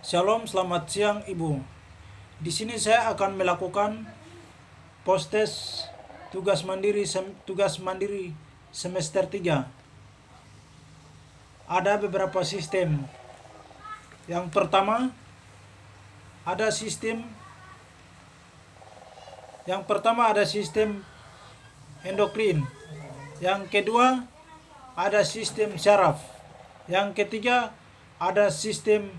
Shalom, selamat siang Ibu. Di sini saya akan melakukan post-test tugas mandiri semester 3. Ada beberapa sistem. Yang pertama ada sistem endokrin. Yang kedua ada sistem syaraf. Yang ketiga ada sistem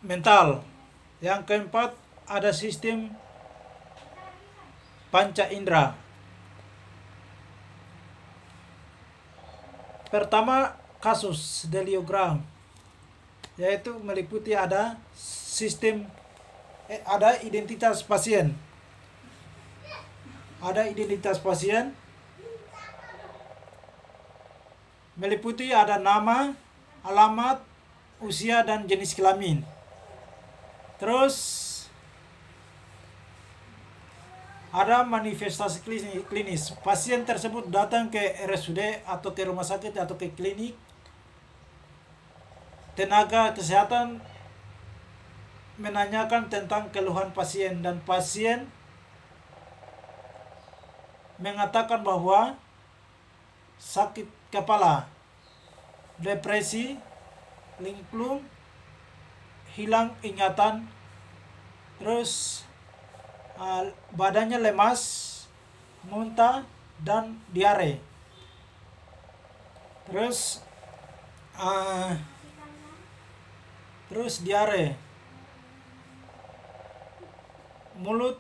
mental. Yang keempat ada sistem panca indera. Pertama, kasus deliogram, yaitu meliputi ada identitas pasien. Meliputi ada nama, alamat, usia, dan jenis kelamin. Terus ada manifestasi klinis. Pasien tersebut datang ke RSUD atau ke rumah sakit atau ke klinik. Tenaga kesehatan menanyakan tentang keluhan pasien dan pasien mengatakan bahwa sakit kepala, depresi, linglung, hilang ingatan, terus badannya lemas, muntah, dan diare. Terus diare, mulut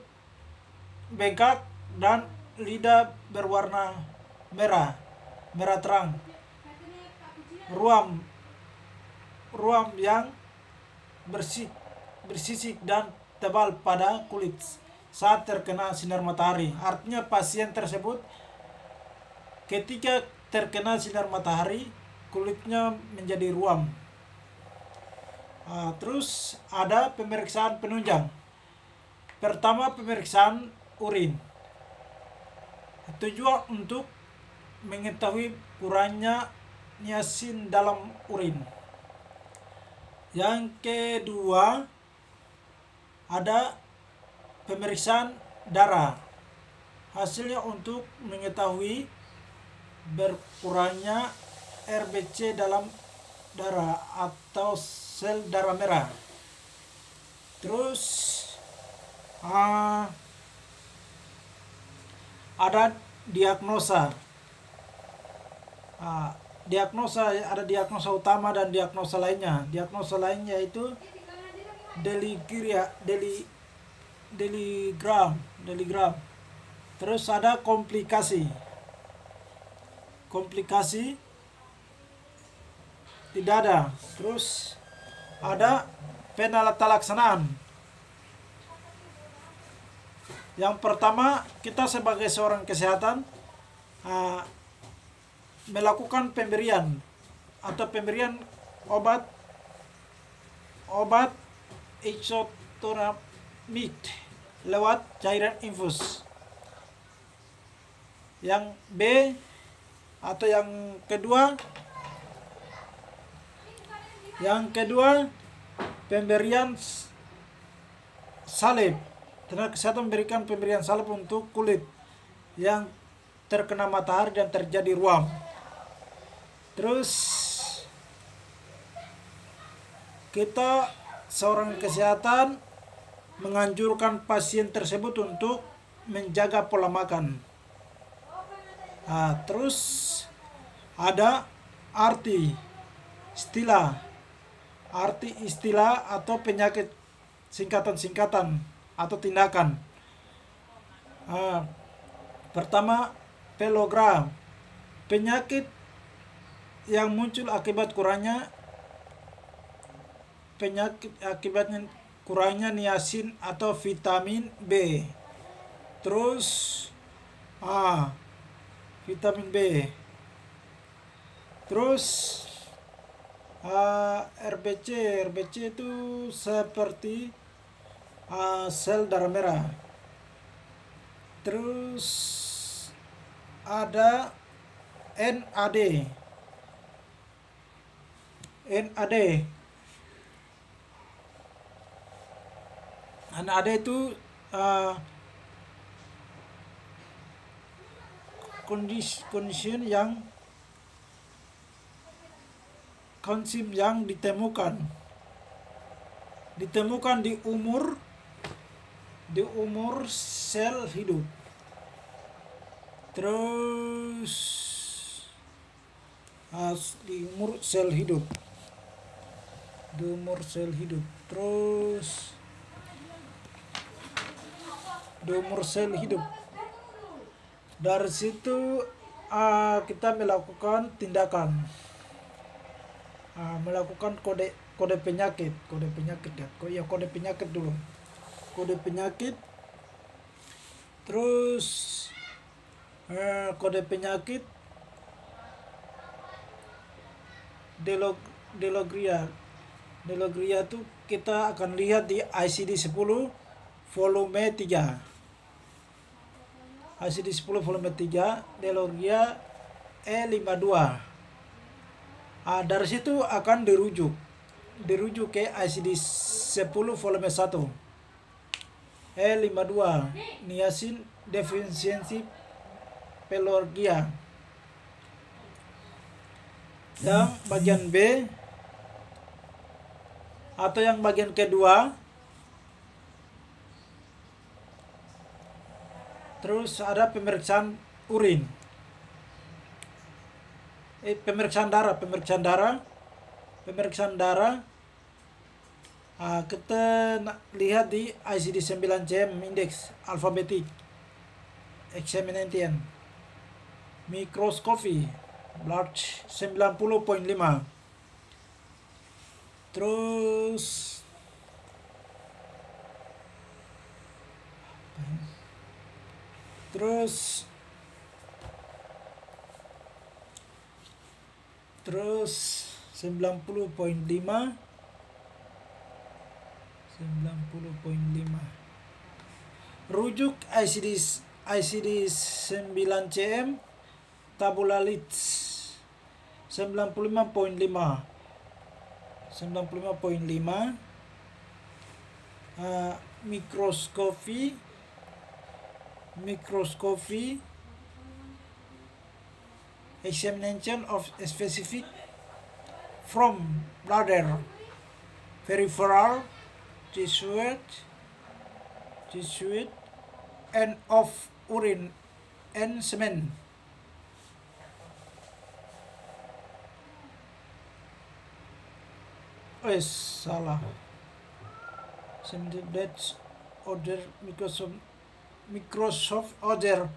bengkak, dan lidah berwarna merah terang, ruam yang bersisik dan tebal pada kulit saat terkena sinar matahari. Artinya pasien tersebut ketika terkena sinar matahari kulitnya menjadi ruam. Terus ada pemeriksaan penunjang. Pertama, pemeriksaan urin. Tujuan untuk mengetahui kurangnya niacin dalam urin. Yang kedua ada pemeriksaan darah. Hasilnya untuk mengetahui berkurangnya RBC dalam darah atau sel darah merah. Terus ada diagnosa. Ada diagnosa utama dan diagnosa lainnya. Diagnosa lainnya itu deligram. Terus ada komplikasi tidak ada. Terus ada penatalaksanaan. Yang pertama, kita sebagai seorang kesehatan melakukan pemberian obat isotonamid lewat cairan infus. Yang kedua pemberian salep. Tenaga kesehatan memberikan pemberian salep untuk kulit yang terkena matahari dan terjadi ruam. Terus kita seorang kesehatan menganjurkan pasien tersebut untuk menjaga pola makan. Terus ada arti istilah atau penyakit singkatan atau tindakan. Pertama, pelogram, penyakit yang muncul akibat kurangnya niacin atau vitamin B. Terus vitamin B. Terus RBC itu seperti sel darah merah. Terus ada NAD. NAD itu kondisi yang ditemukan di umur sel hidup. Terus di umur sel hidup. Terus di umur sel hidup. Dari situ kita melakukan tindakan, melakukan kode penyakit dulu. Kode penyakit. Terus kode penyakit Delogria itu kita akan lihat di ICD-10 volume 3. ICD-10 volume 3, Delogria E52. Dari situ akan dirujuk ke ICD-10 volume 1. E52, niacin deficiency pelogia. Yang bagian B atau yang bagian kedua, terus ada pemeriksaan urin, pemeriksaan darah. Kita lihat di ICD-9-CM index alfabetik examination, mikroskopi blood 90.5. Terus terus 90.5. Rujuk ICD-9-CM tabula leads 95.5. Mikroskopi examination of specific from bladder, peripheral, tissue, and of urine and semen. Salah. That's other Microsoft other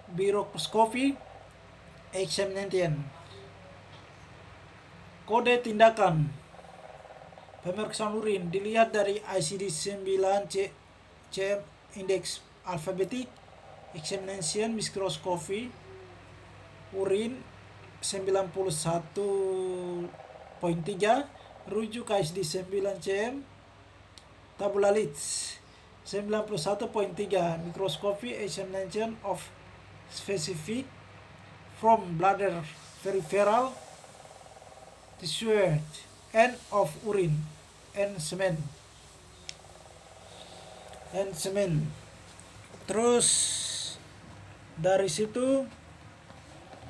Biroscopy examination. Kode tindakan pemeriksaan urin dilihat dari ICD-9-CM index alfabetik examination mikroskopi urin 91.3, rujuk ICD-9-CM tabula leads 91.3, mikroskopi examination of specific from bladder, peripheral, tissue, and of urine and semen. Terus dari situ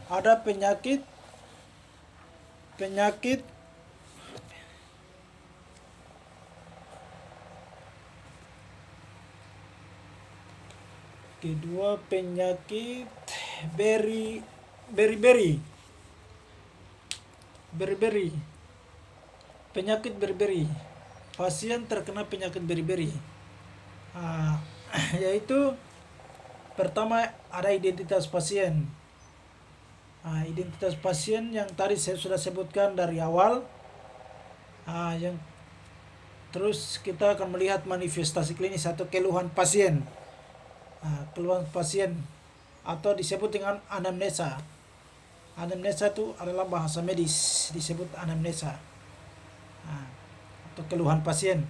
ada penyakit kedua, penyakit beriberi. Penyakit beriberi. Pasien terkena penyakit beriberi. Yaitu pertama ada identitas pasien. Identitas pasien yang tadi saya sudah sebutkan dari awal. Terus kita akan melihat manifestasi klinis atau keluhan pasien. Keluhan pasien atau disebut dengan anamnesa. Anamnesa itu adalah bahasa medis, disebut anamnesa atau keluhan pasien.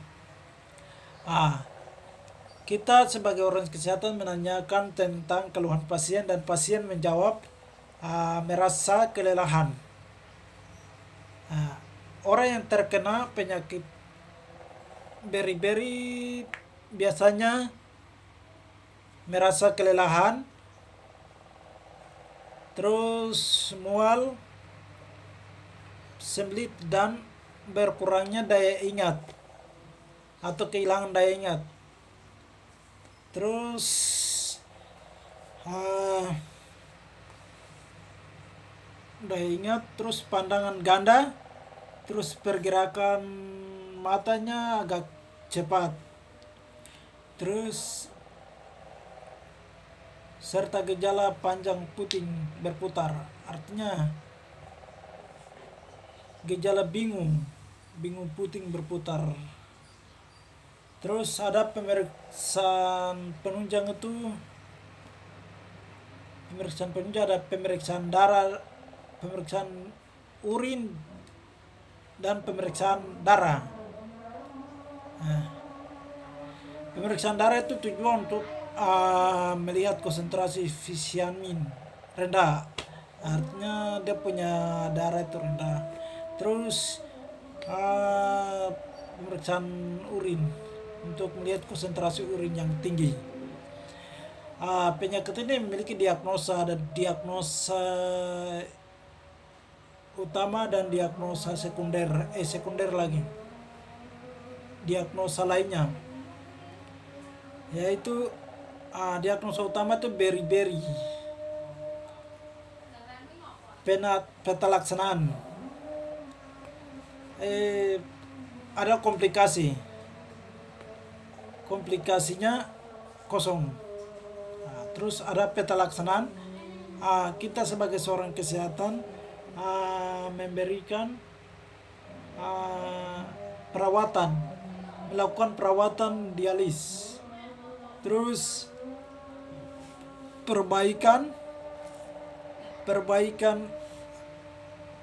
Kita sebagai orang kesehatan menanyakan tentang keluhan pasien dan pasien menjawab merasa kelelahan. Orang yang terkena penyakit beri-beri biasanya merasa kelelahan, terus mual, sembelit, dan berkurangnya daya ingat atau kehilangan daya ingat. Terus daya ingat, terus pandangan ganda, terus pergerakan matanya agak cepat, terus serta gejala panjang puting berputar, artinya gejala bingung puting berputar. Terus ada pemeriksaan penunjang ada pemeriksaan darah, pemeriksaan urin, dan pemeriksaan darah. Pemeriksaan darah itu tujuan untuk melihat konsentrasi fisiamin rendah, artinya dia punya darah itu rendah. Terus pemeriksaan urin untuk melihat konsentrasi urin yang tinggi. Penyakit ini memiliki diagnosa, ada diagnosa utama dan diagnosa sekunder lagi. Diagnosa lainnya yaitu diagnosa utama itu beri-beri, peta laksanaan, ada komplikasinya kosong. Terus ada peta laksanaan, kita sebagai seorang kesehatan memberikan perawatan, melakukan perawatan dialis, terus perbaikan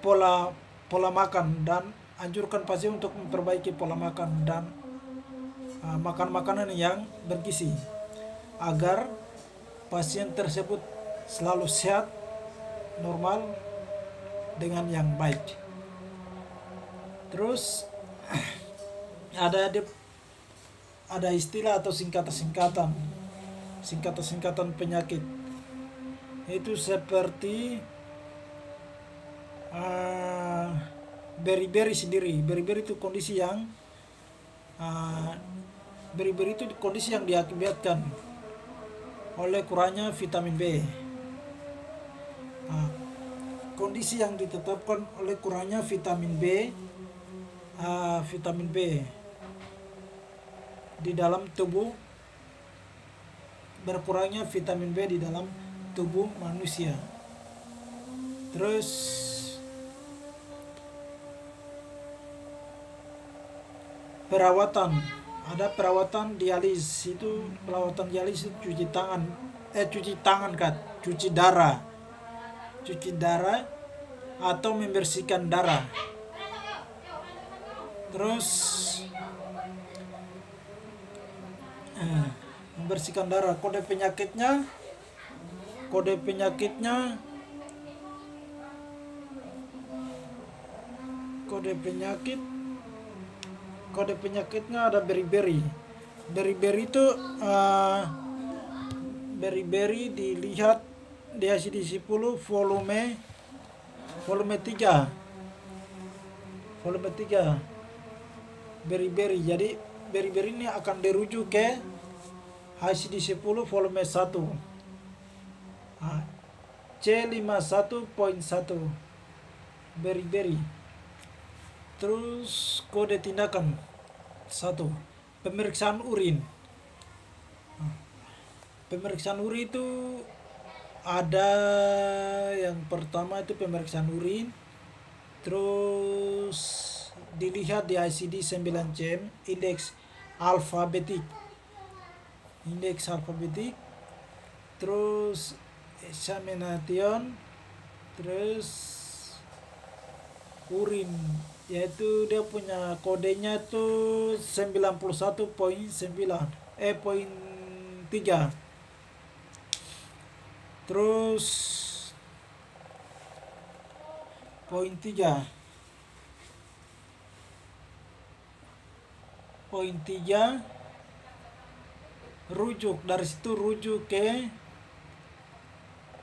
pola makan, dan anjurkan pasien untuk memperbaiki pola makan dan makan makanan yang bergizi agar pasien tersebut selalu sehat, normal, dengan yang baik. Terus ada istilah atau singkatan penyakit, itu seperti beri-beri sendiri. Beri-beri itu kondisi yang diakibatkan oleh kurangnya vitamin B. Kondisi yang ditetapkan oleh kurangnya vitamin B di dalam tubuh, berkurangnya vitamin B di dalam tubuh manusia. Terus perawatan, ada perawatan dialis. Itu perawatan dialis itu cuci darah atau membersihkan darah. Terus membersihkan darah. Kode penyakitnya ada beri-beri. Beri-beri itu dilihat di ICD-10 volume 3. Beri-beri. Jadi beri-beri ini akan dirujuk ke ICD-10 volume 1. C51.1 beri-beri. Terus kode tindakan 1, pemeriksaan urin. Pemeriksaan urin itu ada yang pertama itu pemeriksaan urin, terus dilihat di ICD-9-CM, indeks alfabetik, terus examination, terus urin, yaitu dia punya kodenya tuh 91.3. Terus Poin 3 rujuk, dari situ rujuk ke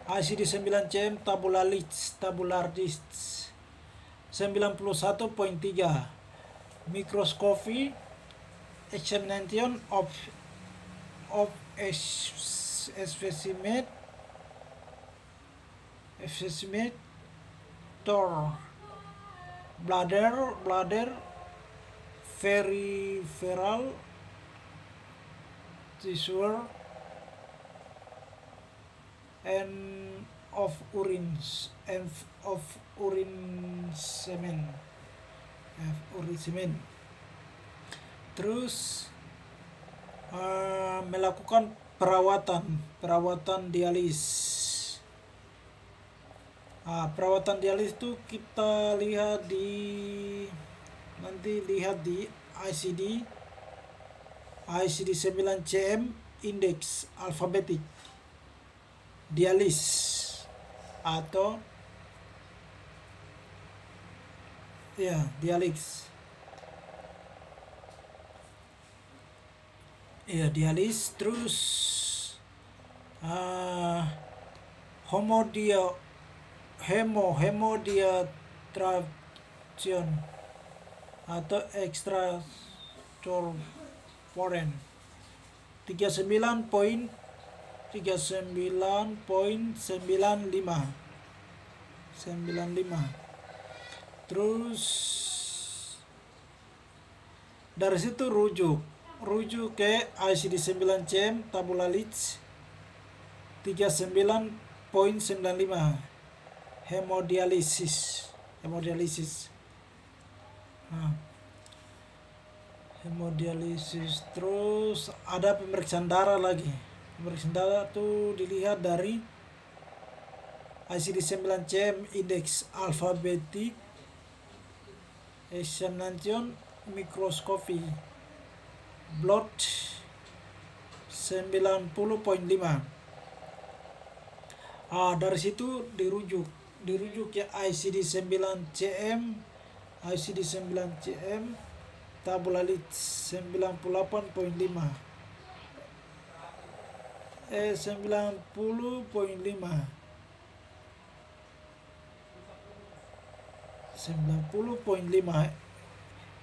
ICD-9 CM tabular list 91.3 microscopy examination of a specimen tor bladder peripheral tissue and of urine semen. Terus melakukan perawatan dialis. Perawatan dialis itu kita lihat di ICD-9 CM indeks alfabetik dialis atau dialis. Terus hemodiatration atau extracorporeal 39.95. Terus dari situ rujuk ke ICD-9 CM tabular list 39.95 hemodialisis. Terus ada pemeriksaan darah lagi. Pemeriksaan darah tuh dilihat dari ICD-9 CM indeks alfabetik examination microscopy blood 90.5. Dari situ dirujuk ya ICD-9 CM tabular list 90.5.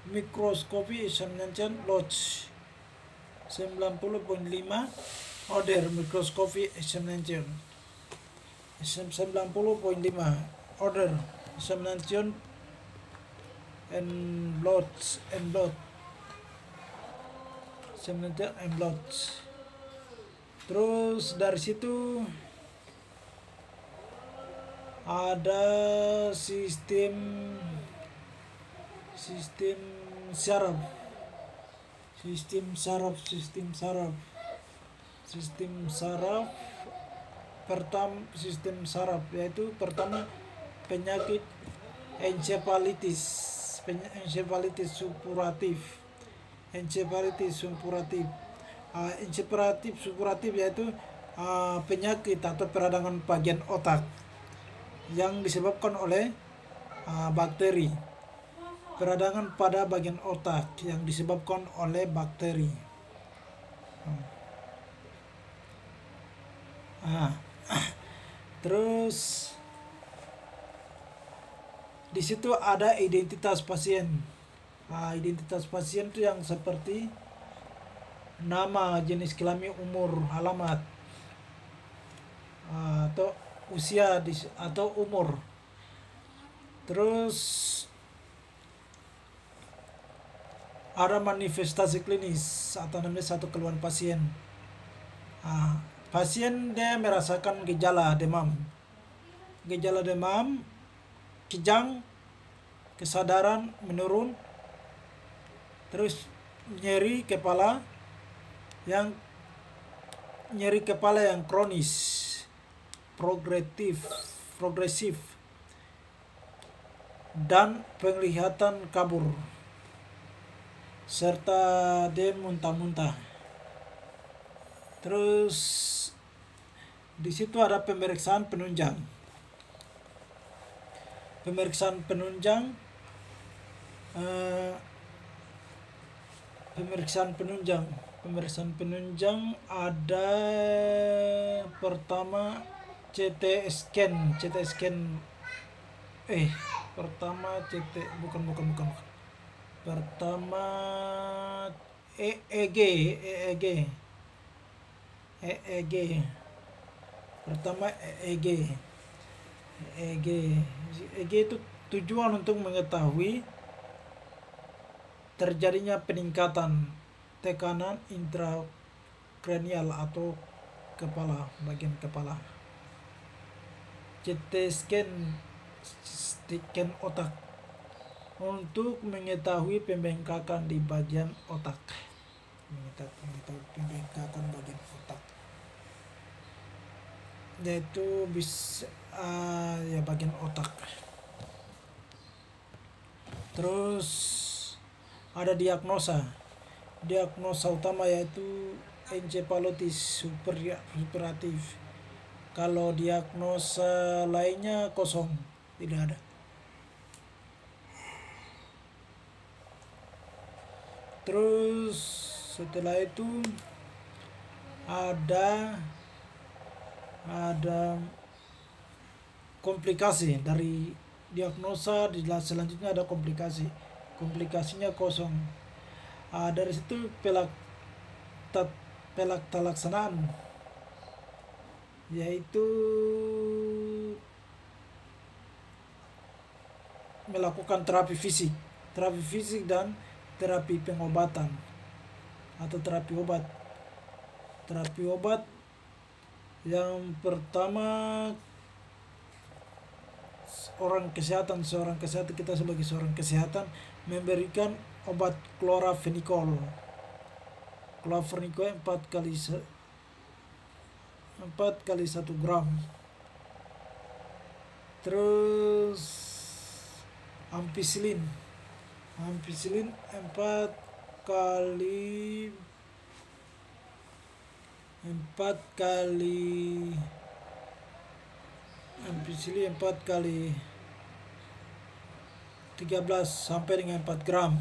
Microscopy examination lodge 90.5 order microscopy examination 90.5 order examination and blood examination and blood. Terus dari situ ada sistem saraf yaitu pertama penyakit encephalitis suppuratif. Encephalitis suppuratif yaitu penyakit atau peradangan bagian otak yang disebabkan oleh bakteri. Peradangan pada bagian otak yang disebabkan oleh bakteri. Terus di situ ada identitas pasien. Identitas pasien itu yang seperti nama, jenis kelamin, umur, alamat, atau usia atau umur. Terus ada manifestasi klinis atau namanya satu keluhan pasien. Pasien dia merasakan gejala demam, kejang, kesadaran menurun, terus nyeri kepala yang kronis, progresif, dan penglihatan kabur, serta dia muntah-muntah. Terus di situ ada pemeriksaan penunjang. pemeriksaan penunjang. Pemeriksaan penunjang ada pertama CT scan. Pertama CT bukan. Pertama EEG. Pertama EEG. EEG itu tujuan untuk mengetahui terjadinya peningkatan tekanan intrakranial atau bagian kepala. CT scan otak untuk mengetahui pembengkakan di bagian otak. Mengetahui pembengkakan bagian otak. Yaitu bisa bagian otak. Terus ada diagnosa utama yaitu encephalitis supuratif. Kalau diagnosa lainnya kosong, tidak ada. Terus setelah itu ada komplikasi dari diagnosa. Selanjutnya ada komplikasinya kosong. Dari situ pelaksanaan yaitu melakukan terapi fisik dan terapi pengobatan atau terapi obat. Yang pertama, seorang kesehatan kita sebagai seorang kesehatan memberikan obat chlorphenicol 4 kali 1 gram. Terus ampicillin 4 kali 13 sampai dengan 4 gram.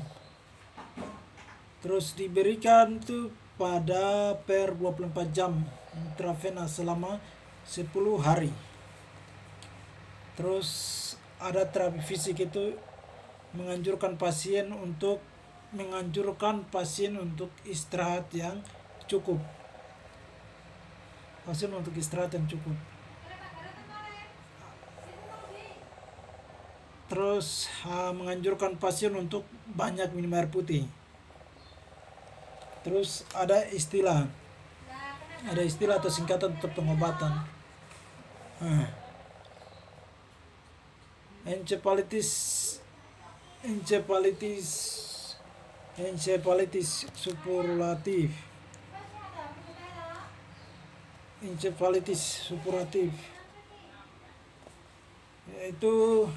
Terus diberikan itu per 24 jam intravena selama 10 hari. Terus ada terapi fisik itu menganjurkan pasien untuk istirahat yang cukup. Terus menganjurkan pasien untuk banyak minum air putih. Terus ada istilah atau singkatan untuk pengobatan. Encephalitis suppuratif yaitu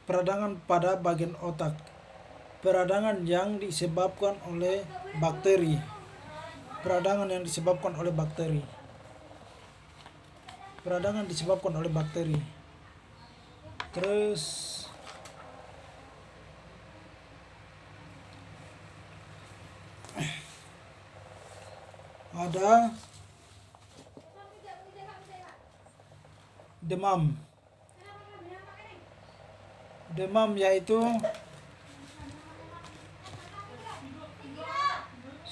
peradangan pada bagian otak. Peradangan yang disebabkan oleh bakteri. Terus ada demam yaitu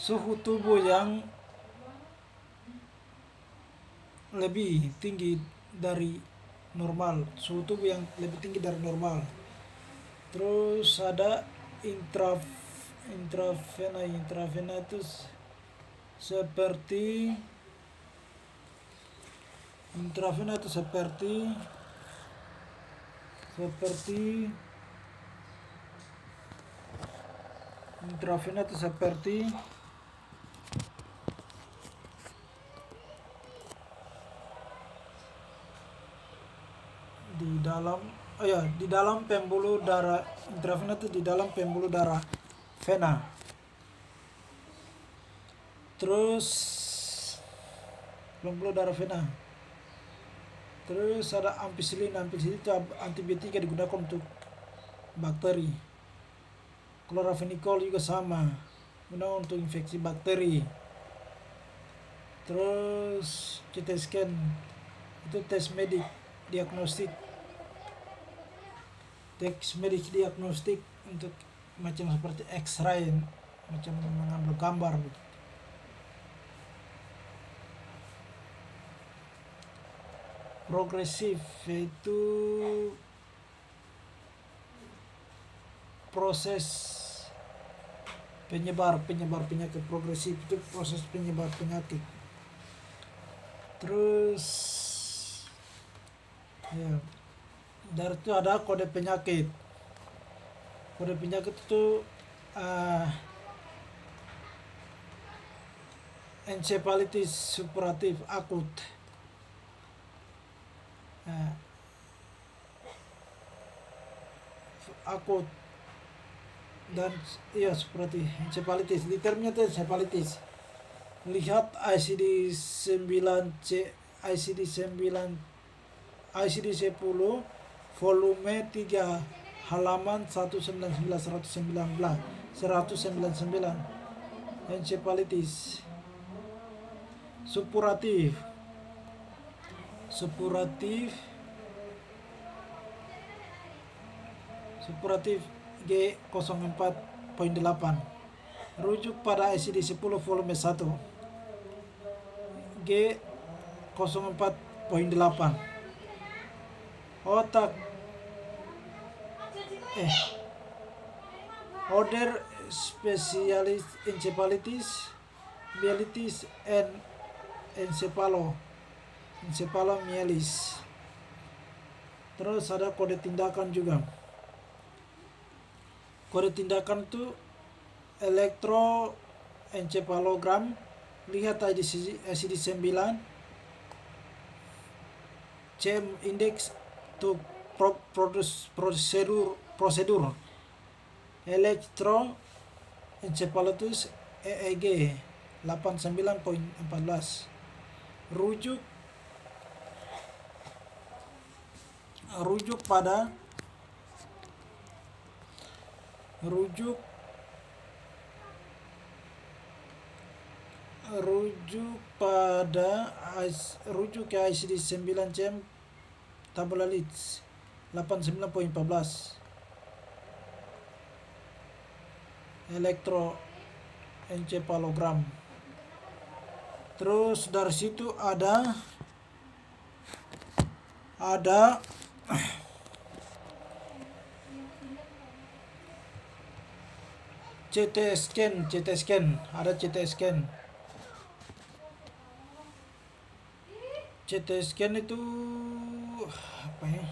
suhu tubuh yang lebih tinggi dari normal. Terus ada intravena itu seperti di dalam oh ya, di dalam pembuluh darah intravena itu di dalam pembuluh darah vena. Terus pembuluh darah vena. Terus ada ampicillin. Ampicillin itu antibiotik yang digunakan untuk bakteri. Chloramphenicol juga sama, guna untuk infeksi bakteri. Terus CT scan itu tes medik diagnostik. Tes medik diagnostik untuk macam seperti X-ray, macam mengambil gambar begitu. Progresif yaitu proses penyebar penyakit. Progresif itu proses penyebar penyakit. Terus ya, dari itu ada kode penyakit. Kode penyakit itu encephalitis suppuratif akut. Akut dan iya seperti encephalitis. Liternya itu encephalitis. Lihat ICD-9C, ICD-10 volume 3 halaman 199 encephalitis suppuratif G04.8. Rujuk pada ICD-10 volume 1 G04.8. Other specialist encephalitis, myelitis and encephalomyelis. Terus ada kode tindakan juga. Kode tindakan itu elektroencephalogram. Lihat ICD-9 CM index to prosedur elektroencephalitis EEG 89.14. Rujuk pada ke ICD-9 CM tabulalis 89.14. Elektroencephalogram. Terus dari situ ada CT scan, ada CT scan. CT scan itu apa ya?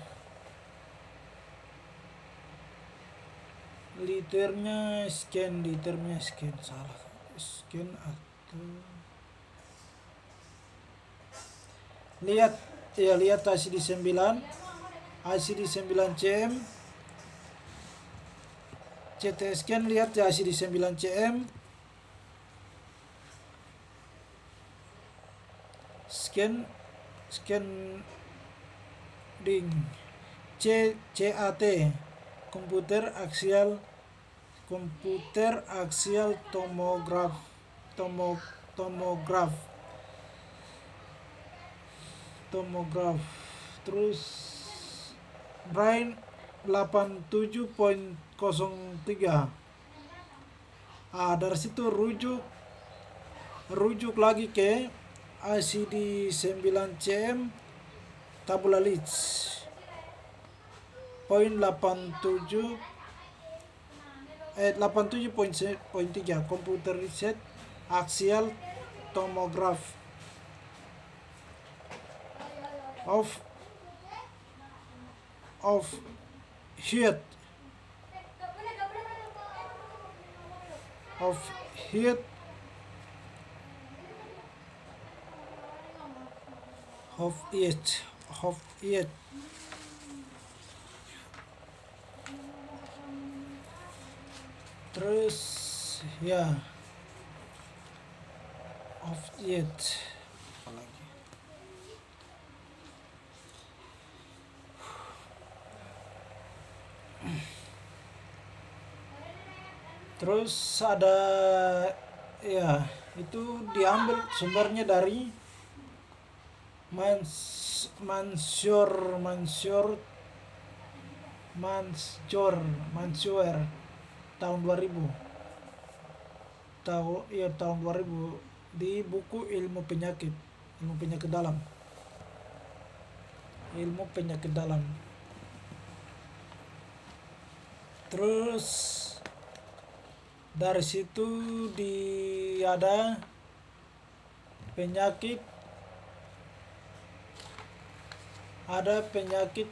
Liternya scan salah. Scan atau lihat ICD-9 CM CT scan. Lihat ICD-9 CM scan ding CAT komputer axial tomograph. Terus brain 87.03. Dari situ rujuk lagi ke ICD-9 CM tabulalis poin 87.3 computerized axial tomograph of Terus ya off yet apalagi. Terus ada ya itu diambil sumbernya dari Mansur tahun 2000, tahun 2000 di buku ilmu penyakit dalam. Terus dari situ ada penyakit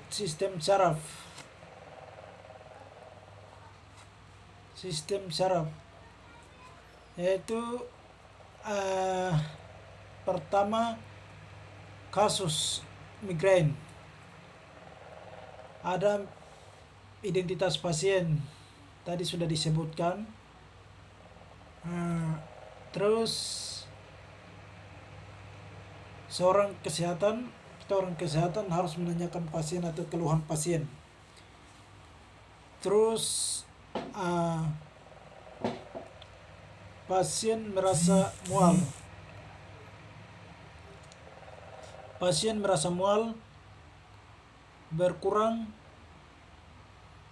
sistem saraf yaitu pertama kasus migrain, ada identitas pasien tadi sudah disebutkan. Terus seorang kesehatan harus menanyakan pasien atau keluhan pasien. Terus pasien merasa mual, berkurang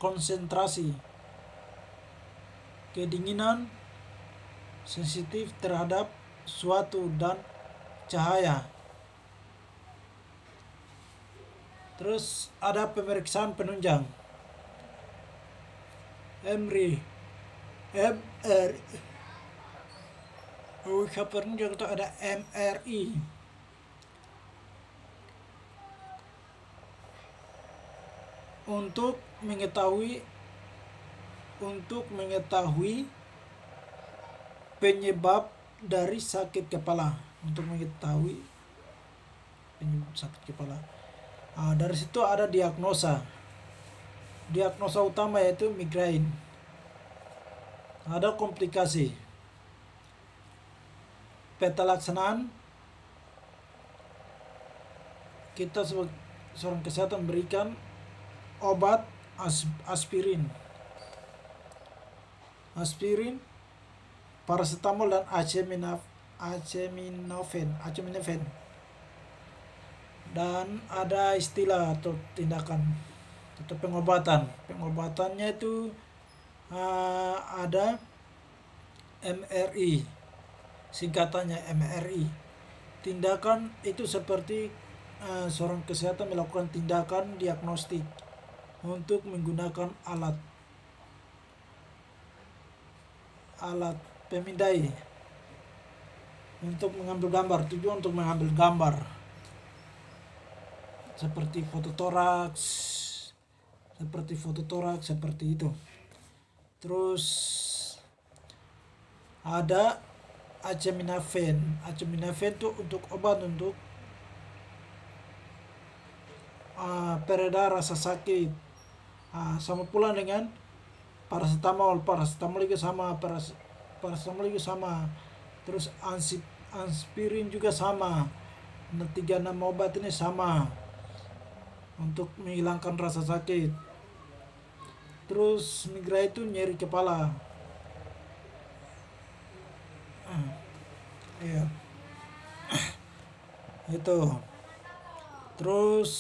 konsentrasi, kedinginan, sensitif terhadap suatu dan cahaya. Terus ada pemeriksaan penunjang MRI. Penunjang itu ada MRI. Untuk mengetahui penyebab dari sakit kepala. Dari situ ada diagnosa utama yaitu migrain. Ada komplikasi, peta laksanaan. Kita sebagai seorang kesehatan berikan obat aspirin, paracetamol dan acetaminophen. Dan ada istilah atau tindakan atau pengobatannya itu ada MRI, singkatannya MRI. Tindakan itu seperti seorang kesehatan melakukan tindakan diagnostik untuk menggunakan alat pemindai untuk mengambil gambar, tujuan untuk mengambil gambar seperti fototoraks seperti itu. Terus ada acetaminophen itu untuk obat untuk pereda rasa sakit, sama pula dengan paracetamol juga sama. Terus aspirin juga sama. 3-6 obat ini sama untuk menghilangkan rasa sakit. Terus migrain itu nyeri kepala. Itu. Terus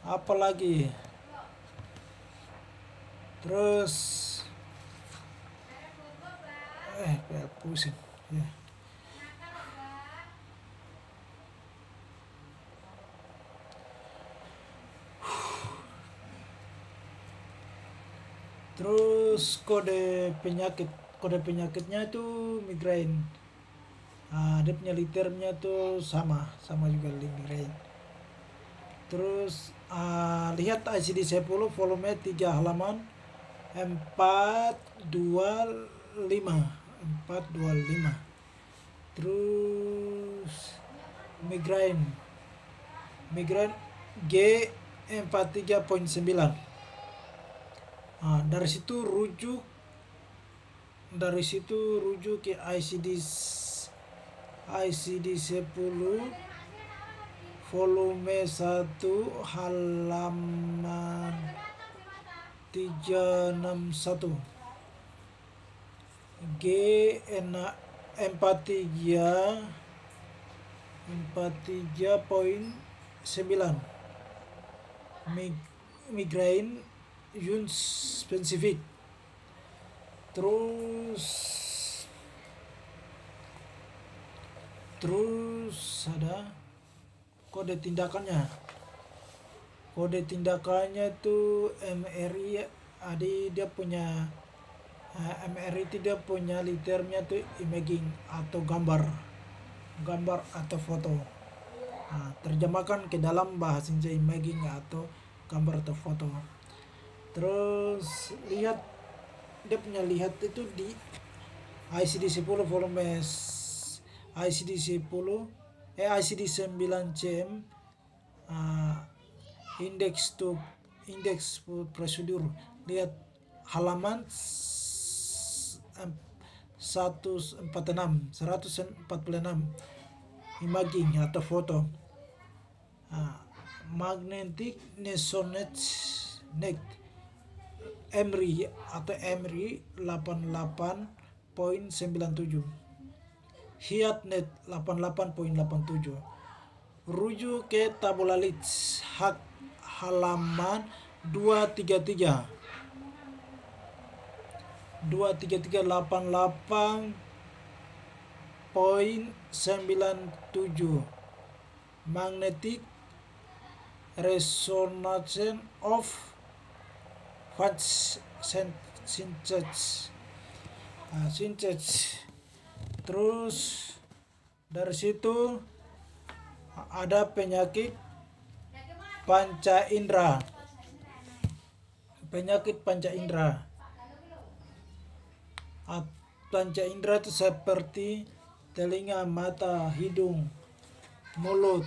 apa lagi? Terus pusing ya. Terus kode penyakitnya itu migrain. Dia punya liternya tuh sama juga migrain. Terus lihat ICD-10 volume 3 halaman 425. Terus migrain G43.9. Dari situ rujuk ke ICD-10 volume 1 halaman 361. G 43.9 migraine use specific. Terus ada kode tindakannya itu MRI. Dia punya MRI itu dia punya liternya tuh imaging atau gambar atau foto. Terjemahkan ke dalam bahasa Indonesia imaging atau gambar atau foto. Terus dia punya lihat itu di ICD-10 volume ICD-9-CM, indeks prosedur. Lihat halaman 146 imaging atau foto. Magnetic resonance MRI atau MRI 88.97, HeartNet 88.87. Rujuk ke tabula Leeds halaman 233 88.97, magnetic resonance of fast synthesis. Terus dari situ ada penyakit panca indera. Panca indera itu seperti telinga, mata, hidung, mulut.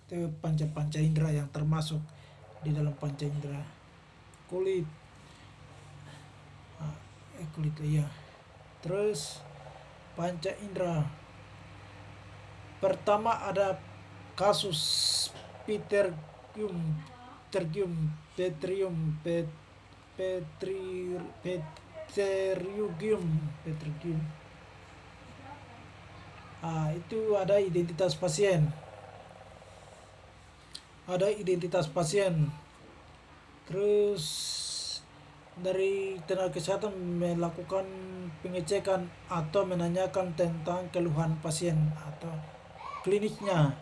Itu panca indera yang termasuk di dalam panca indera. Kulit iya. Terus panca indera pertama ada kasus Pterygium. Itu ada identitas pasien. Terus dari tenaga kesehatan melakukan pengecekan atau menanyakan tentang keluhan pasien atau kliniknya,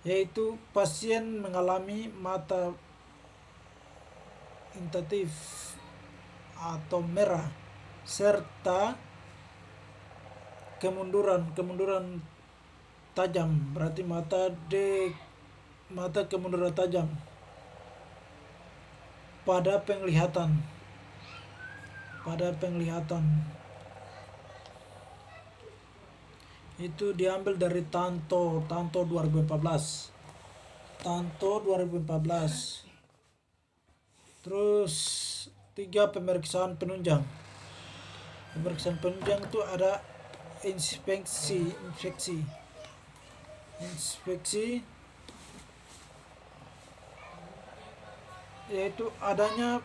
yaitu pasien mengalami mata iritatif atau merah serta kemunduran tajam, berarti mata kemunduran tajam pada penglihatan. Itu diambil dari Tanto 2014. Terus 3 pemeriksaan penunjang. Itu ada inspeksi, yaitu adanya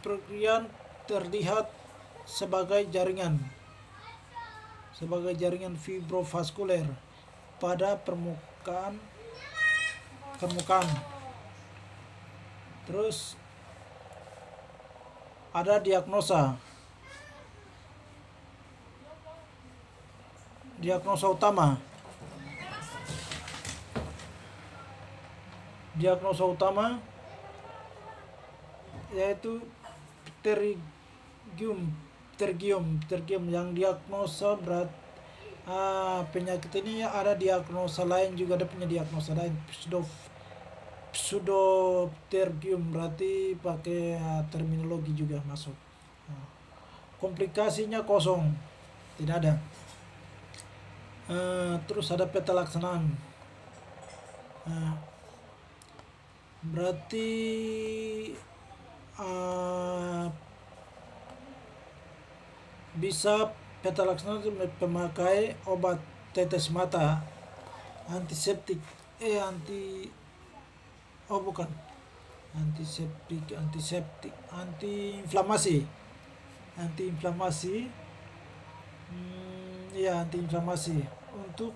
perkiraan terlihat sebagai jaringan fibrovaskuler pada permukaan. Terus ada diagnosa utama yaitu pterygium yang diagnosa berat. Penyakit ini ada diagnosa lain juga, ada punya diagnosa lain, pseudopterygium, berarti pakai terminologi juga masuk. Komplikasinya kosong, tidak ada. Terus ada peta laksanaan. Berarti bisa peta laksana itu memakai obat tetes mata antiseptik bukan antiseptik antiinflamasi antiinflamasi untuk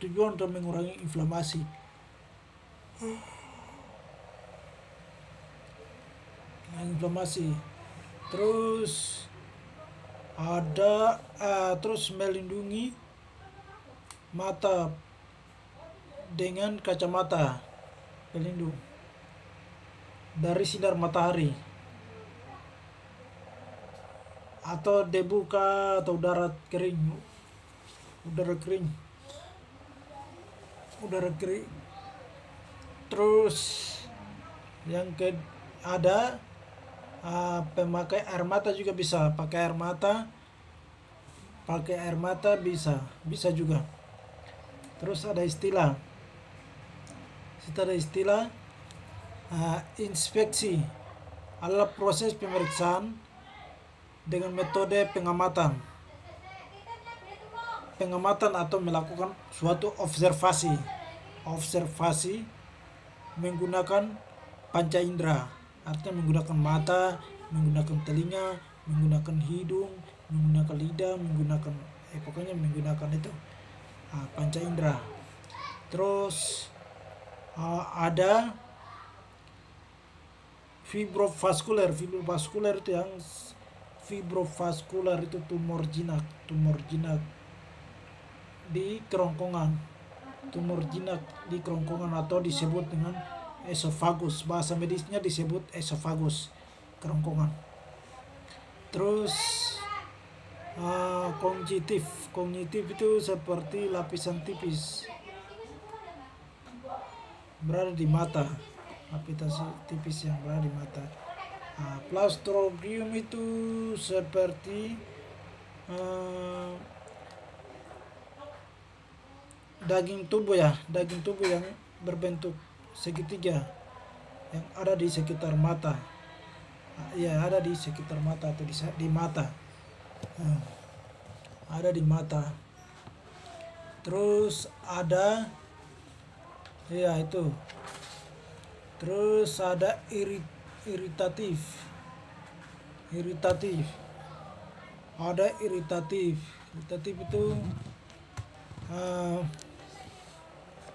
tujuan untuk mengurangi inflamasi. Terus ada terus melindungi mata dengan kacamata pelindung dari sinar matahari atau debu atau udara kering. Terus yang ada pemakai air mata juga bisa, pakai air mata bisa juga. Terus ada istilah inspeksi adalah proses pemeriksaan dengan metode pengamatan atau melakukan suatu observasi menggunakan panca indera, artinya menggunakan mata, menggunakan telinga, menggunakan hidung, menggunakan lidah, pokoknya menggunakan itu panca indera. Terus ada fibrovaskuler itu tumor jinak di kerongkongan atau disebut dengan esofagus, bahasa medisnya disebut esofagus, kerongkongan. Terus kognitif itu seperti lapisan tipis berada di mata, lapisan tipis yang berada di mata. Plastrobium itu seperti daging tubuh yang berbentuk segitiga yang ada di sekitar mata. Ada di sekitar mata atau di mata. Ada di mata. Terus ada itu. Terus ada iritatif. Ada iritatif itu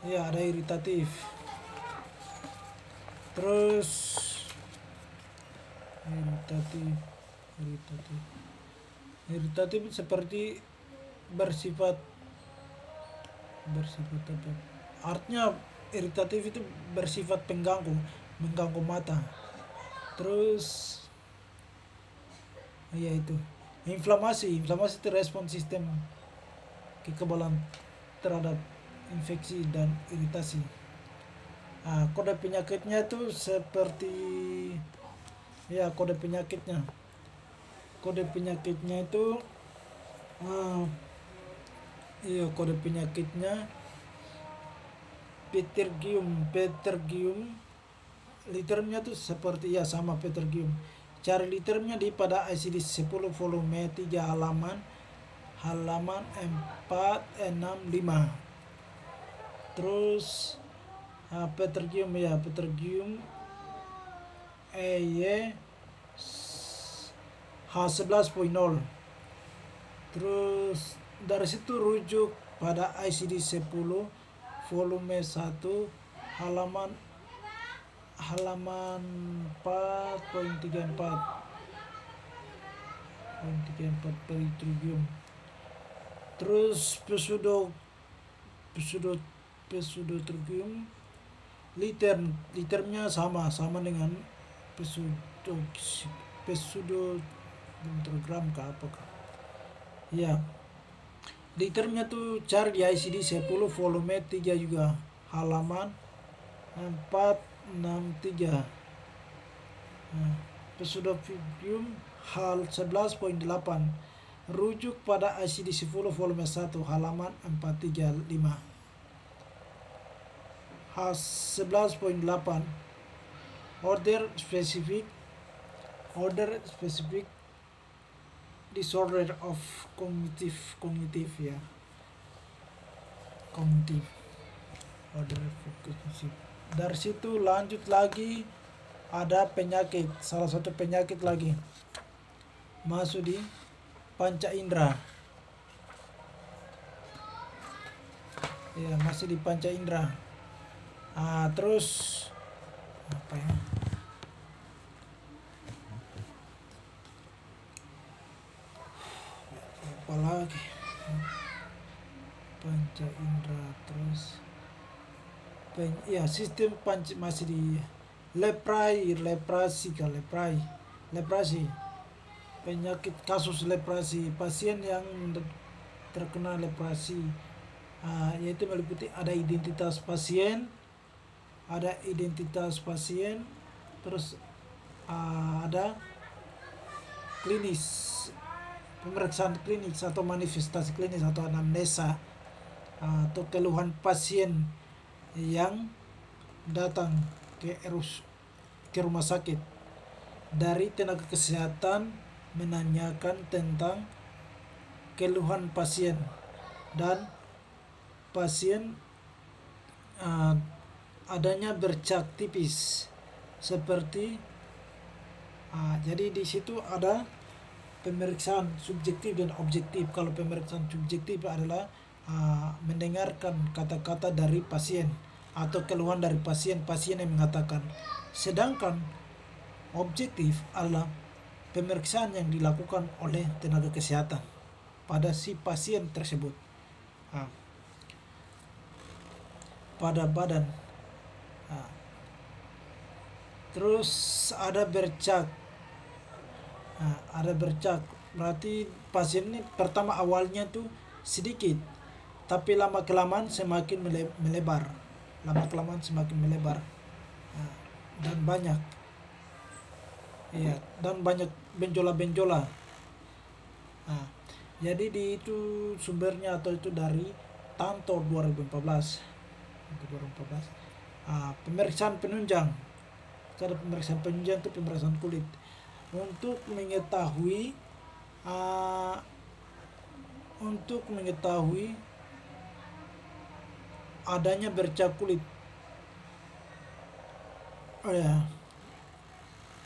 ada iritatif. Terus iritatif seperti bersifat apa? Artinya iritatif itu bersifat mengganggu mata. Terus itu inflamasi itu respon sistem kekebalan terhadap infeksi dan iritasi. Kode penyakitnya itu seperti kode penyakitnya itu kode penyakitnya Petergium. Liternya tuh seperti sama Petergium. Cari liternya pada ICD 10 volume 3 halaman 465. Terus Petergium EY H11.0. Terus dari situ rujuk pada ICD 10 volume 1 halaman 4.34 Petergium. Terus Pseudotrigium liternya sama dengan pseudogram apakah? Liternya tuh cari di ICD 10 volume 3 juga halaman 463. Pseudotrigium hal 11.8 rujuk pada ICD 10 volume 1 halaman 435. 11.8 order specific disorder of cognitive ya, cognitive order cognitive. Dari situ lanjut lagi ada penyakit, salah satu penyakit lagi masuk di panca indera ya, masih di panca indera. Terus apa ya, apa lagi, panca indera terus ya sistem panca masih di leprasi, penyakit kasus leprasi, pasien yang terkena leprasi, yaitu meliputi ada identitas pasien, terus ada klinis, pemeriksaan klinis atau manifestasi klinis atau anamnesa, atau keluhan pasien yang datang ke rumah sakit dari tenaga kesehatan menanyakan tentang keluhan pasien dan pasien adanya bercak tipis seperti jadi di situ ada pemeriksaan subjektif dan objektif. Kalau pemeriksaan subjektif adalah mendengarkan kata-kata dari pasien atau keluhan dari pasien yang mengatakan, sedangkan objektif adalah pemeriksaan yang dilakukan oleh tenaga kesehatan pada si pasien tersebut, pada badan. Terus ada bercak. Ada bercak berarti pasien ini pertama awalnya tuh sedikit, tapi lama kelamaan semakin melebar, dan banyak ya, dan banyak benjola. Jadi di itu sumbernya atau itu dari Tantor 2014. Pemeriksaan penunjang. Ada pemeriksaan penunjang itu pemeriksaan kulit untuk mengetahui adanya bercak kulit,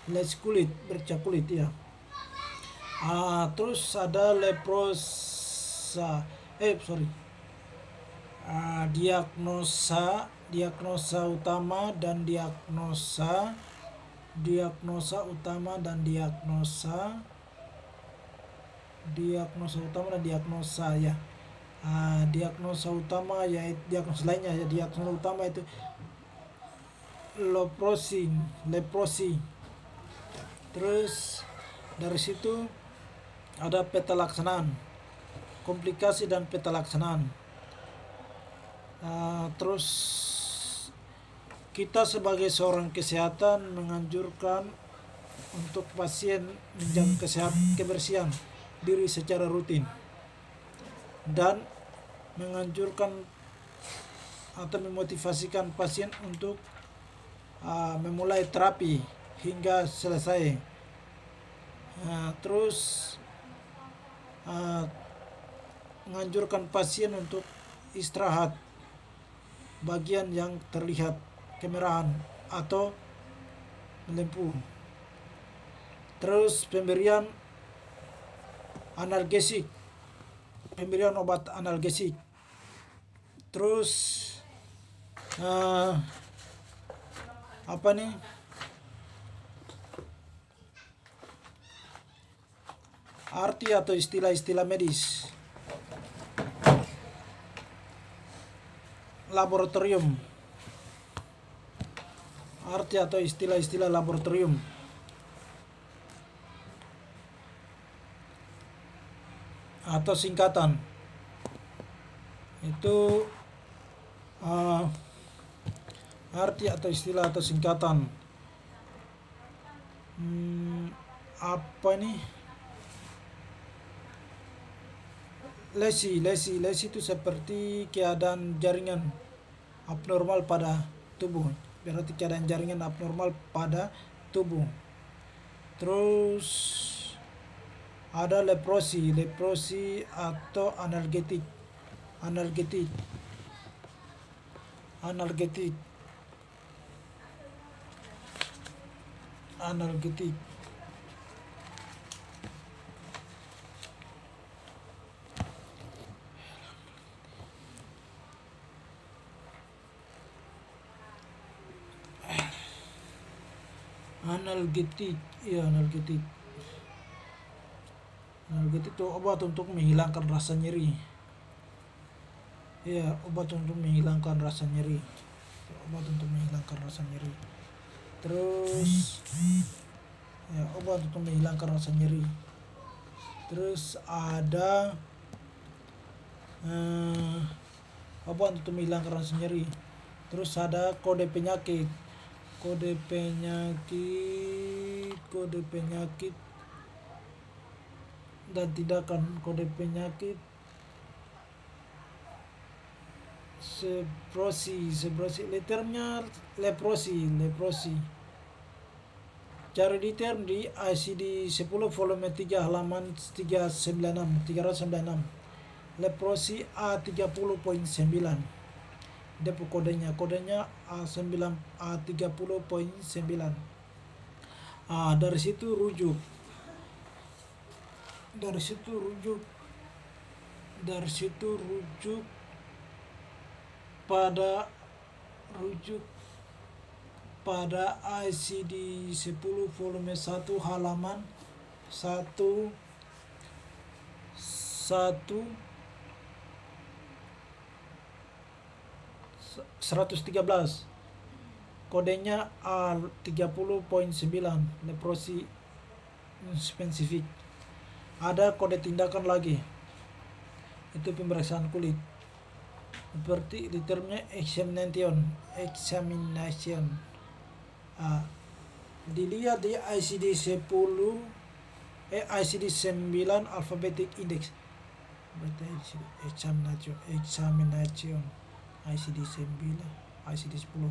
les kulit, bercak kulit ya. Terus ada diagnosa utama dan diagnosa ya. Diagnosa utama ya, diagnosa lainnya ya. Diagnosa utama itu leprosi. Terus dari situ ada peta laksanaan, komplikasi dan peta laksanaan. Terus kita sebagai seorang kesehatan menganjurkan untuk pasien menjaga kebersihan diri secara rutin dan menganjurkan atau memotivasikan pasien untuk memulai terapi hingga selesai. Terus menganjurkan pasien untuk istirahat bagian yang terlihat kemerahan atau melempuh. Terus pemberian obat analgesik. Terus arti atau istilah-istilah medis. Laboratorium, arti atau istilah-istilah laboratorium. Atau singkatan itu arti atau istilah atau singkatan. Lesi itu seperti keadaan jaringan abnormal pada tubuh, berarti keadaan jaringan abnormal pada tubuh. Terus ada leprosi atau analgetik. Analgetik itu obat untuk menghilangkan rasa nyeri. Ya, obat untuk menghilangkan rasa nyeri. Terus ya, obat untuk menghilangkan rasa nyeri. Terus ada obat untuk menghilangkan rasa nyeri. Terus ada kode penyakit dan tindakan. Kode penyakit leprosi, liternya leprosi. Cari detail di ICD 10 volume 3 halaman 396. Leprosi A30.9. Depo kodenya A30.9. Dari situ rujuk pada ICD 10 volume 1 halaman 113. Kodenya A30.9, leprosi spesifik. Ada kode tindakan lagi, itu pemeriksaan kulit, seperti liternya examination. Dilihat di ICD 10 ICD 9 alphabetic index, berarti examination ICD 9 ICD 10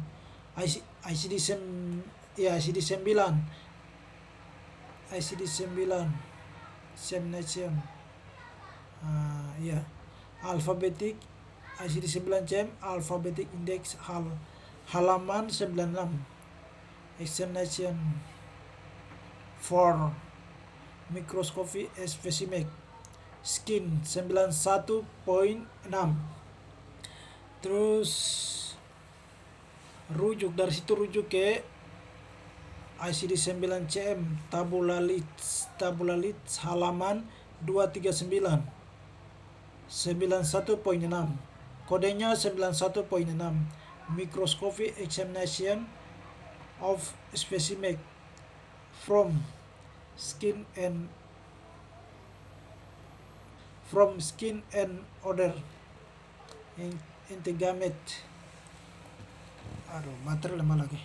ICD 9 examination. Ya, alphabetic ICD 9 CM alphabetic index halaman 96. Examination for microscopy specimen skin 91.6. Terus dari situ rujuk ke ICD 9 CM tabula lids halaman 239 91.6. Kodenya 91.6. Microscopy examination of specimen from skin and other integamete. Baterai lama lagi.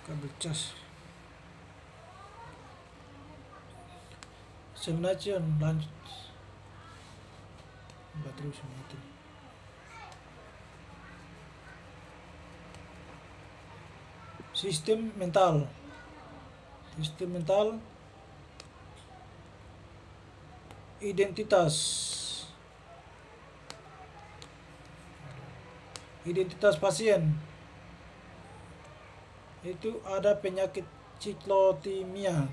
Kabel cas. Examination lanjut. Baterai sudah mati. Sistem mental. Identitas pasien. Itu ada penyakit ciklotimia.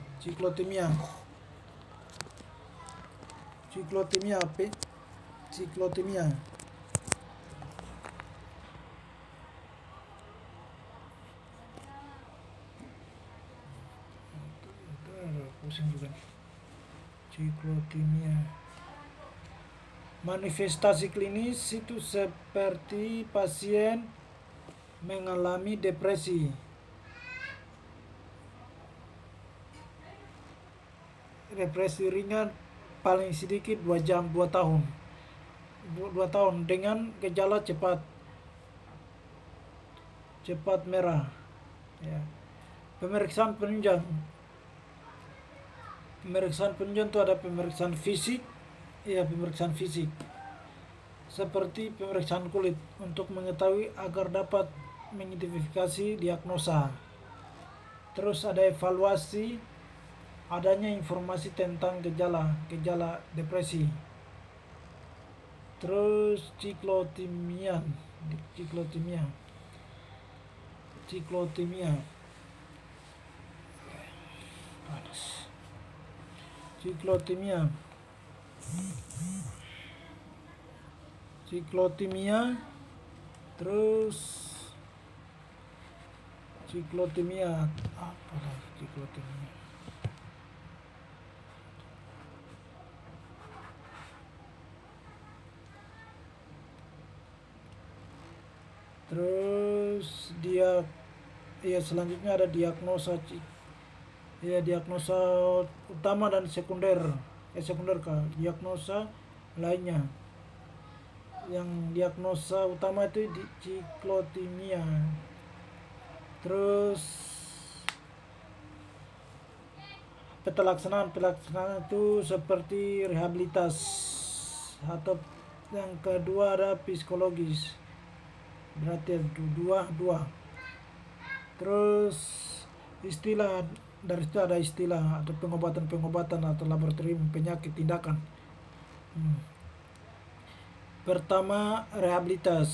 Pusing juga. Ciklotimia. Manifestasi klinis itu seperti pasien mengalami depresi, ringan, paling sedikit 2 tahun dengan gejala cepat merah, ya. Pemeriksaan penunjang. Pemeriksaan penunjang itu ada pemeriksaan fisik, pemeriksaan fisik. Seperti pemeriksaan kulit untuk mengetahui agar dapat mengidentifikasi diagnosa. Terus ada evaluasi adanya informasi tentang gejala depresi. Terus ciklotimia. Terus apa lagi ciklotimia? Terus selanjutnya ada diagnosa utama dan sekunder. Diagnosa lainnya. Yang diagnosa utama itu ciklotimia. Terus pelaksanaan itu seperti rehabilitas. Atau yang kedua ada psikologis. Berarti dua. Terus istilah, dari situ ada istilah atau pengobatan atau laboratorium penyakit tindakan. Pertama, rehabilitas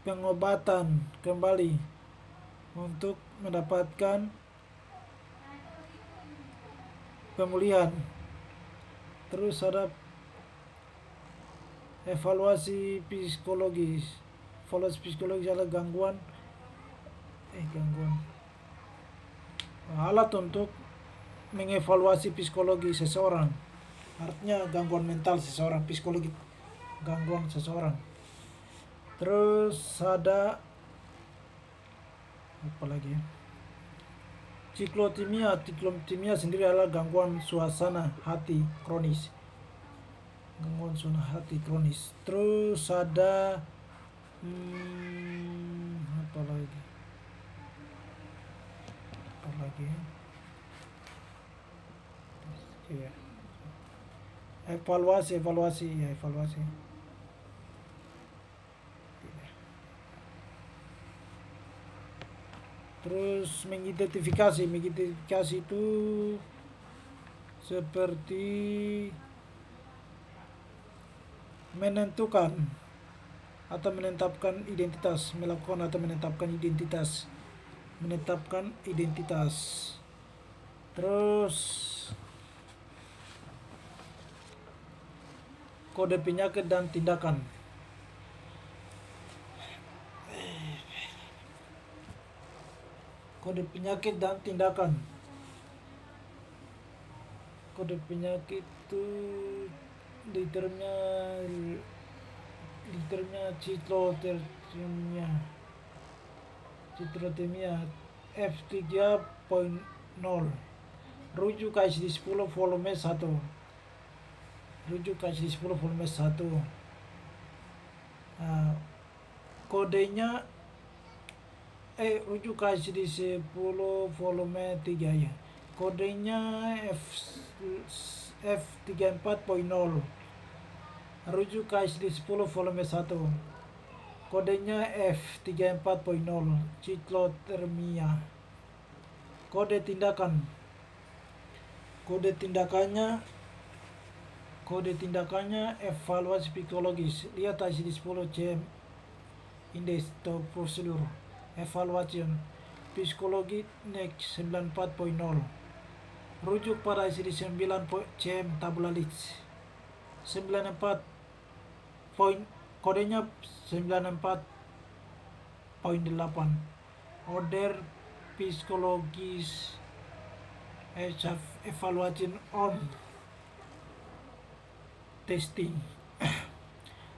pengobatan kembali untuk mendapatkan pemulihan. Terus ada evaluasi psikologis adalah gangguan alat untuk mengevaluasi psikologi seseorang. Artinya gangguan mental seseorang, psikologi gangguan seseorang. Terus ada apa lagi? Ciklotimia sendiri adalah gangguan suasana hati kronis. Terus ada apa lagi? Evaluasi. Terus mengidentifikasi itu seperti menentukan atau menetapkan identitas, menetapkan identitas. Terus kode penyakit dan tindakan. Kode penyakit itu liternya ciklotimia F3.0. Rujuk ICD-10 volume 1. Kodenya rujuk ICD-10 volume 3 ya. Kodenya F34.0. Rujuk ICD-10 volume 1. Kodenya F34.0. Ciklotimia. Kode tindakannya evaluasi psikologis. Lihat ICD-10 CM Index atau prosedur evaluation psikologi next 94.0. Rujuk pada ICD-9 CM tabula lits 94 point, kodenya 94.8. Order psikologis evaluation on testing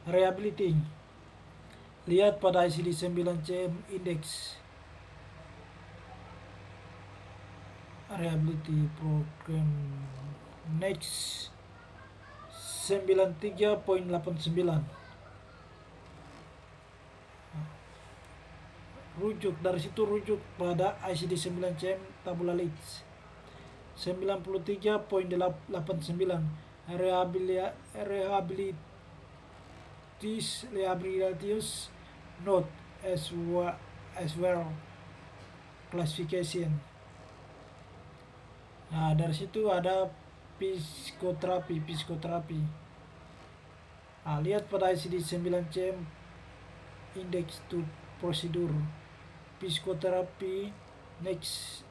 rehabilitating. Lihat pada ICD-9 CM Index Rehabiliti Program Next 93.89. Dari situ rujuk pada ICD-9 tabula Leeds 93.89 rehabilitius note as well classification. Nah, dari situ ada psikoterapi. Nah, lihat pada ICD-9 index to prosedur psikoterapi next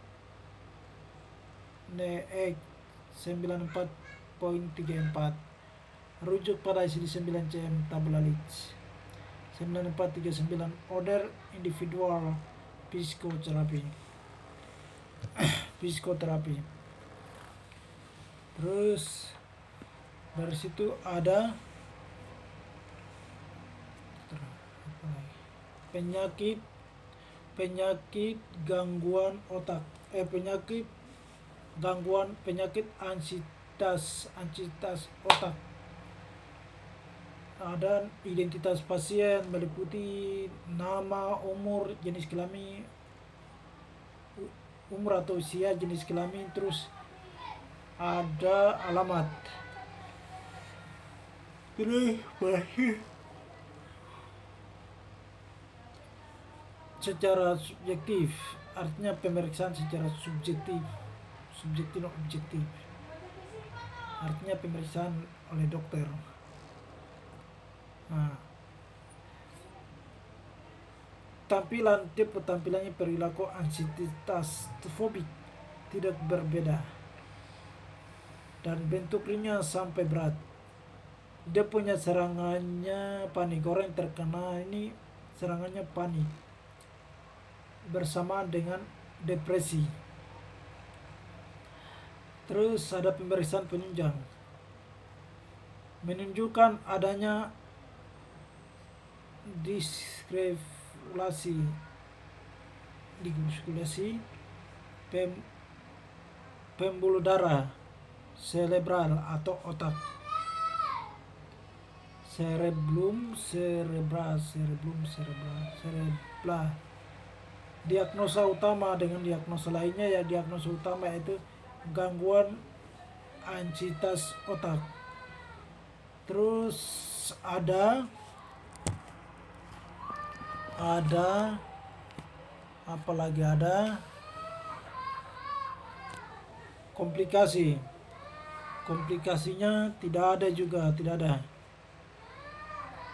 94.34 rujuk pada ICD-9 tabula Leeds 9439 order individual psikoterapi. Terus dari situ ada penyakit gangguan otak, penyakit ansitas otak. Ada identitas pasien meliputi nama, umur, jenis kelamin, umur atau usia, jenis kelamin, terus ada alamat. Terus masih secara subjektif, artinya pemeriksaan secara subjektif objektif, artinya pemeriksaan oleh dokter. Nah, tampilannya perilaku ansitas fobik tidak berbeda dan bentuk ringan sampai berat. Dia punya serangannya panik. Orang yang terkena ini serangannya panik bersamaan dengan depresi. Terus ada pemeriksaan penunjang menunjukkan adanya diskrepsi pembuluh darah cerebral atau otak cerebellum cerebral. Diagnosa utama dengan diagnosa lainnya, ya diagnosa utama yaitu gangguan ansitas otak. Terus ada apalagi ada komplikasinya tidak ada.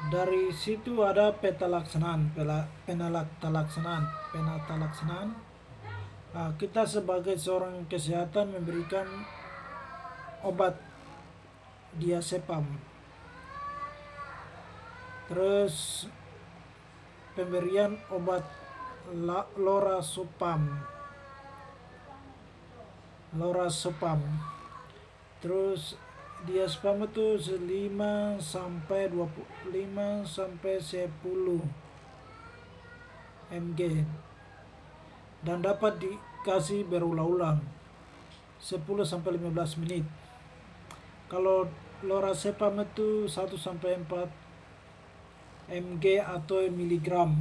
Dari situ ada penata laksanaan. Nah, kita sebagai seorang kesehatan memberikan obat diazepam. Terus pemberian obat lorazepam. Terus diazepam itu 5 sampai 10 mg dan dapat dikasih berulang-ulang 10 sampai 15 menit. Kalau lorazepam itu 1 sampai 4 mg atau miligram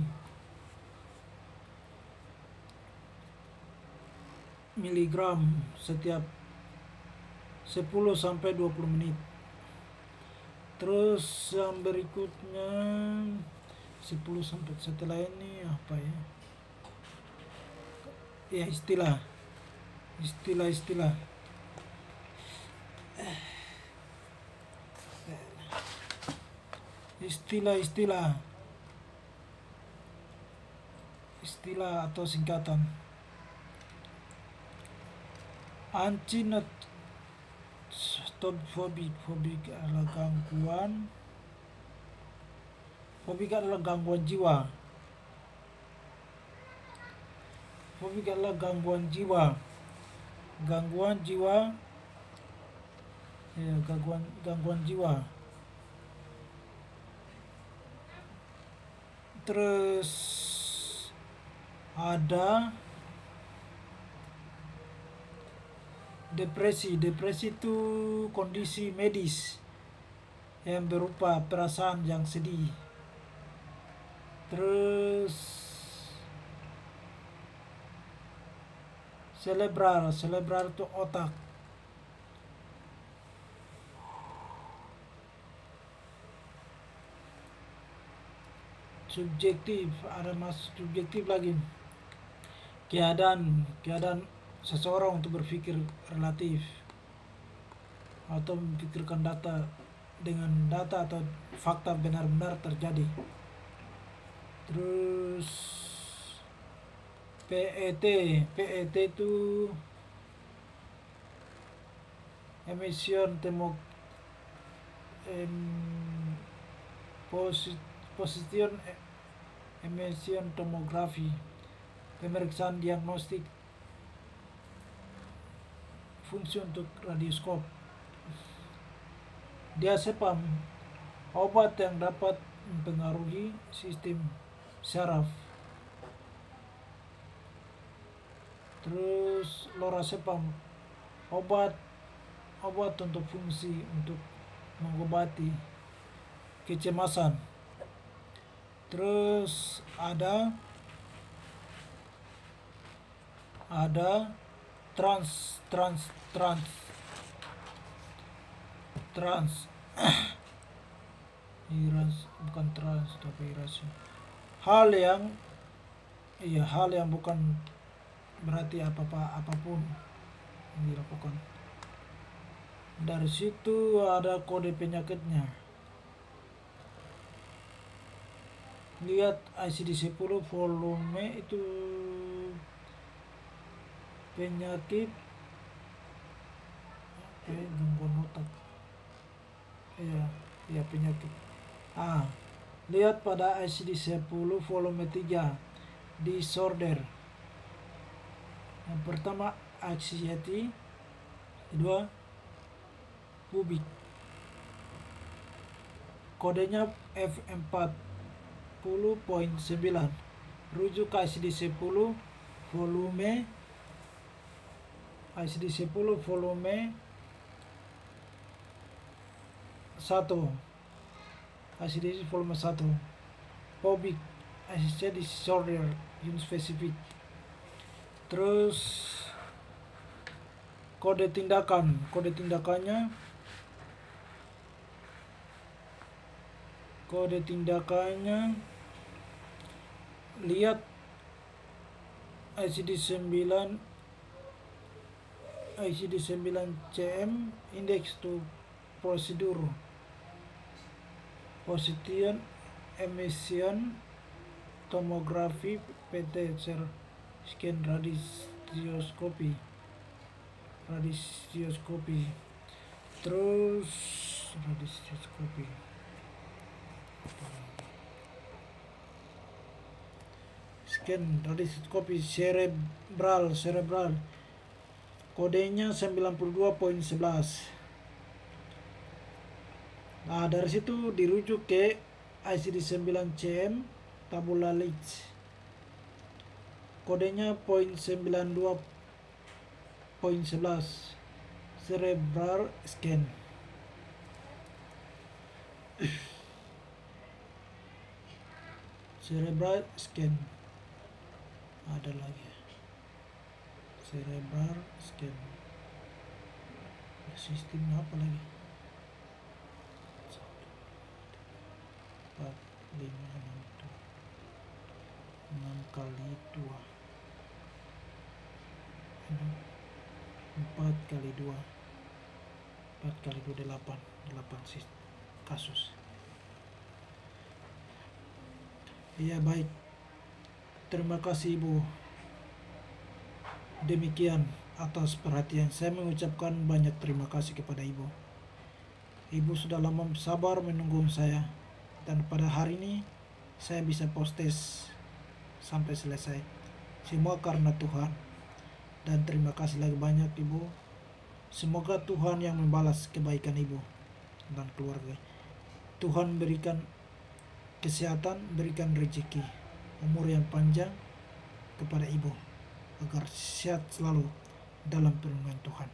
setiap 10 sampai 20 menit. Terus yang berikutnya 10 sampai setelah ini apa ya? Ya istilah. Istilah atau singkatan. Fobik adalah gangguan jiwa. Gangguan jiwa. Terus ada depresi itu kondisi medis yang berupa perasaan yang sedih. Terus Cerebral itu otak. Subjektif, ada subjektif lagi. Keadaan seseorang untuk berpikir relatif atau memikirkan data dengan data atau fakta benar-benar terjadi. Terus PET itu position emission tomografi, pemeriksaan diagnostik fungsi untuk radioskop. Diazepam, obat yang dapat mempengaruhi sistem saraf. Terus lorazepam, obat untuk fungsi untuk mengobati kecemasan. Terus ada trans bukan trans tapi irasi. Hal yang bukan berarti apapun yang dilakukan. Dari situ ada kode penyakitnya. Lihat ICD-10 volume itu penyakit gangguan otak. Ya penyakit. Lihat pada ICD-10 volume 3 disorder. Yang pertama anxiety, kedua phobic. Kodenya F40.9. Rujuk ke ICD-10 volume 1. ICD-10 volume 1. Phobic anxiety disorder unspecific. Terus kode tindakannya lihat ICD-9 CM index to procedure position emission tomography PT scan radioskopi. Terus radioskopi scan radioskopi cerebral kodenya 92.11. Dari situ dirujuk ke ICD-9 CM tabula leaks, kodenya 92.11 cerebral scan. Ada lagi cerebral scan. Sistem apa lagi? 4, 5, 6 kali 2 4 kali 2 8 kasus. Ya baik, terima kasih Ibu. Demikian atas perhatian. Saya mengucapkan banyak terima kasih kepada Ibu. Ibu sudah lama sabar menunggu saya, dan pada hari ini saya bisa postes sampai selesai. Semua karena Tuhan, dan terima kasih lagi banyak Ibu. Semoga Tuhan yang membalas kebaikan Ibu dan keluarga. Tuhan berikan kesehatan, berikan rezeki, umur yang panjang kepada Ibu, agar sehat selalu dalam perlindungan Tuhan.